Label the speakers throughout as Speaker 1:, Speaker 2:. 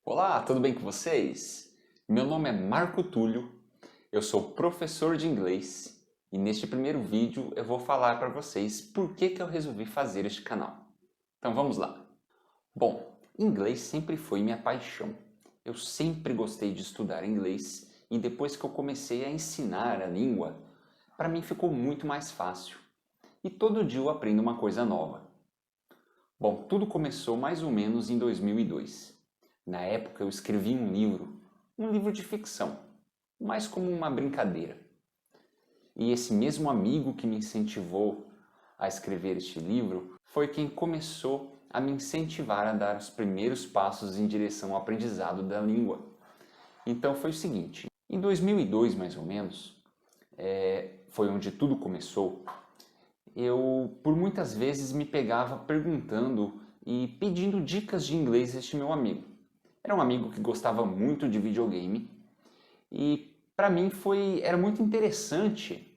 Speaker 1: Olá, tudo bem com vocês? Meu nome é Marco Túlio, eu sou professor de inglês e neste primeiro vídeo eu vou falar para vocês por que eu resolvi fazer este canal. Então vamos lá. Bom, inglês sempre foi minha paixão. Eu sempre gostei de estudar inglês e depois que eu comecei a ensinar a língua, para mim ficou muito mais fácil. E todo dia eu aprendo uma coisa nova. Bom, tudo começou mais ou menos em 2002. Na época eu escrevi um livro de ficção, mais como uma brincadeira. E esse mesmo amigo que me incentivou a escrever este livro foi quem começou a me incentivar a dar os primeiros passos em direção ao aprendizado da língua. Então foi o seguinte, em 2002 mais ou menos, foi onde tudo começou, eu por muitas vezes me pegava perguntando e pedindo dicas de inglês a este meu amigo. Era um amigo que gostava muito de videogame e para mim era muito interessante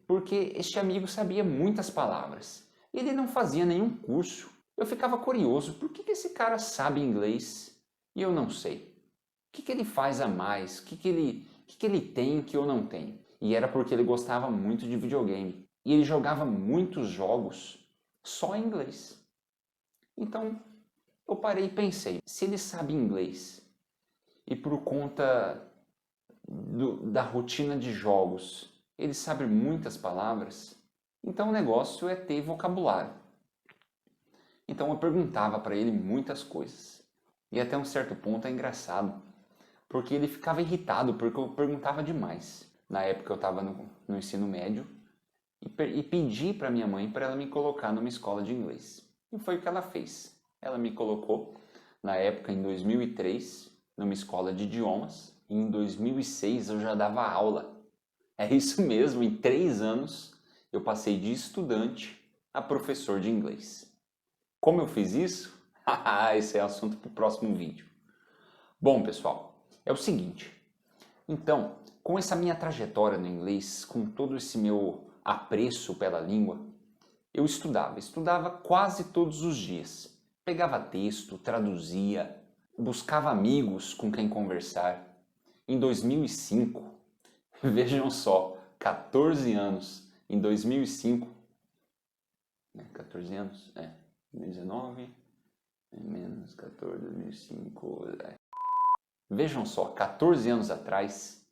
Speaker 1: porque este amigo sabia muitas palavras. Ele não fazia nenhum curso. Eu ficava curioso, por que esse cara sabe inglês e eu não sei? O que ele faz a mais? O que ele tem que eu não tenho? E era porque ele gostava muito de videogame. E ele jogava muitos jogos só em inglês. Então eu parei e pensei, se ele sabe inglês e por conta da rotina de jogos ele sabe muitas palavras, então o negócio é ter vocabulário. Então eu perguntava para ele muitas coisas. E até um certo ponto é engraçado, porque ele ficava irritado porque eu perguntava demais. Na época eu estava no ensino médio e pedi para minha mãe para ela me colocar numa escola de inglês. E foi o que ela fez. Ela me colocou, na época em 2003, numa escola de idiomas. E em 2006 eu já dava aula. É isso mesmo, em 3 anos eu passei de estudante a professor de inglês. Como eu fiz isso? Esse é assunto para o próximo vídeo. Bom, pessoal, é o seguinte. Então, com essa minha trajetória no inglês, com todo esse meu apreço pela língua, eu estudava quase todos os dias. Pegava texto, traduzia, buscava amigos com quem conversar. Em 2005, vejam só, 14 anos, em 2005, 14 anos, 2019, menos 14, 2005, Vejam só, 14 anos atrás,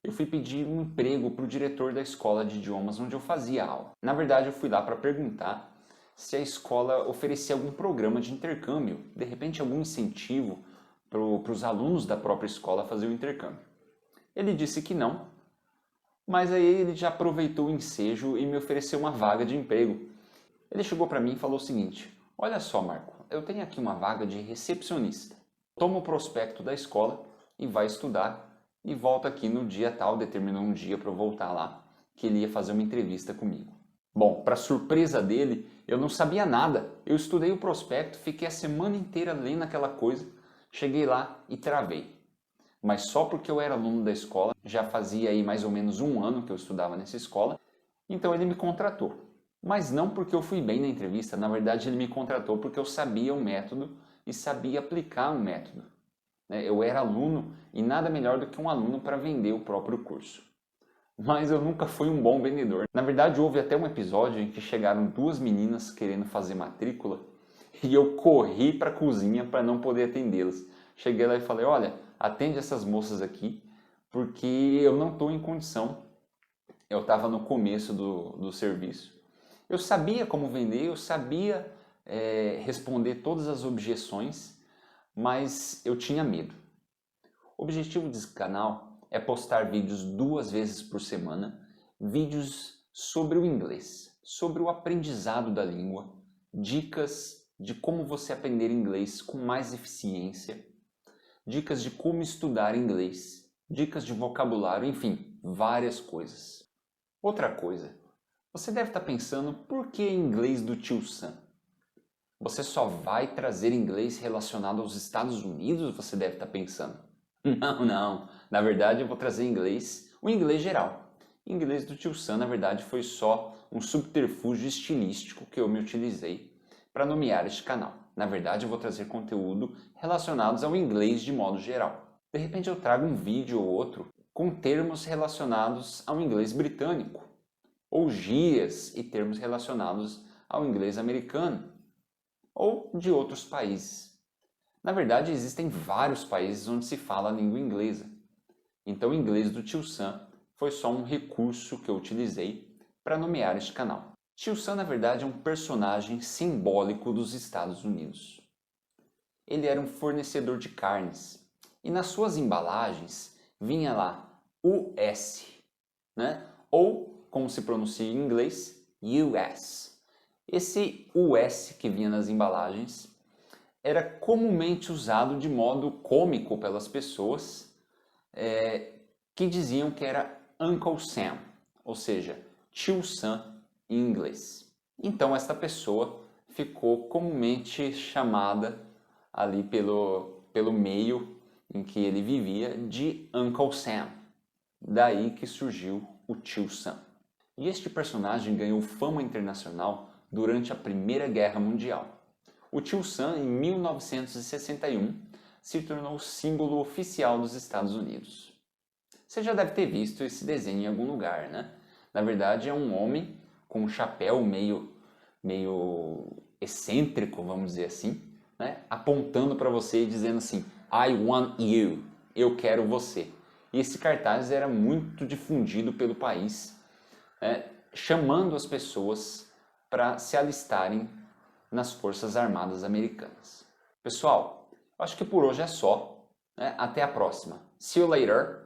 Speaker 1: eu fui pedir um emprego para o diretor da escola de idiomas onde eu fazia aula. Na verdade, eu fui lá para perguntar se a escola oferecia algum programa de intercâmbio, de repente algum incentivo para os alunos da própria escola a fazer o intercâmbio. Ele disse que não, mas aí ele já aproveitou o ensejo e me ofereceu uma vaga de emprego. Ele chegou para mim e falou o seguinte, olha só Marco, eu tenho aqui uma vaga de recepcionista. Toma o prospecto da escola e vai estudar e volta aqui no dia tal, determinou um dia para eu voltar lá, que ele ia fazer uma entrevista comigo. Bom, para surpresa dele, eu não sabia nada. Eu estudei o prospecto, fiquei a semana inteira lendo aquela coisa, cheguei lá e travei. Mas só porque eu era aluno da escola, já fazia aí mais ou menos 1 ano que eu estudava nessa escola, então ele me contratou. Mas não porque eu fui bem na entrevista, na verdade ele me contratou porque eu sabia o método e sabia aplicar um método. Eu era aluno e nada melhor do que um aluno para vender o próprio curso. Mas eu nunca fui um bom vendedor. Na verdade, houve até um episódio em que chegaram 2 meninas querendo fazer matrícula e eu corri para a cozinha para não poder atendê-las. Cheguei lá e falei, olha, atende essas moças aqui porque eu não estou em condição. Eu estava no começo do serviço. Eu sabia como vender, eu sabia responder todas as objeções, mas eu tinha medo. O objetivo desse canal é postar vídeos 2 vezes por semana, vídeos sobre o inglês, sobre o aprendizado da língua, dicas de como você aprender inglês com mais eficiência, dicas de como estudar inglês, dicas de vocabulário, enfim, várias coisas. Outra coisa, você deve estar pensando, por que inglês do tio Sam? Você só vai trazer inglês relacionado aos Estados Unidos? Você deve estar pensando. Não. Na verdade, eu vou trazer o inglês geral. O inglês do tio Sam, na verdade, foi só um subterfúgio estilístico que eu me utilizei para nomear este canal. Na verdade, eu vou trazer conteúdo relacionados ao inglês de modo geral. De repente eu trago um vídeo ou outro com termos relacionados ao inglês britânico, ou gírias e termos relacionados ao inglês americano, ou de outros países. Na verdade, existem vários países onde se fala a língua inglesa. Então, o inglês do Tio Sam foi só um recurso que eu utilizei para nomear este canal. Tio Sam, na verdade, é um personagem simbólico dos Estados Unidos. Ele era um fornecedor de carnes e nas suas embalagens vinha lá US, né? Ou, como se pronuncia em inglês, US. Esse US que vinha nas embalagens era comumente usado de modo cômico pelas pessoas que diziam que era Uncle Sam, ou seja, Tio Sam em inglês. Então esta pessoa ficou comumente chamada ali pelo meio em que ele vivia de Uncle Sam. Daí que surgiu o Tio Sam. E este personagem ganhou fama internacional durante a Primeira Guerra Mundial. O Tio Sam, em 1961, se tornou o símbolo oficial dos Estados Unidos. Você já deve ter visto esse desenho em algum lugar, né? Na verdade, é um homem com um chapéu meio excêntrico, vamos dizer assim, né? Apontando para você e dizendo assim, I want you, eu quero você. E esse cartaz era muito difundido pelo país, né? Chamando as pessoas para se alistarem nas Forças Armadas Americanas. Pessoal, acho que por hoje é só, né? Até a próxima. See you later!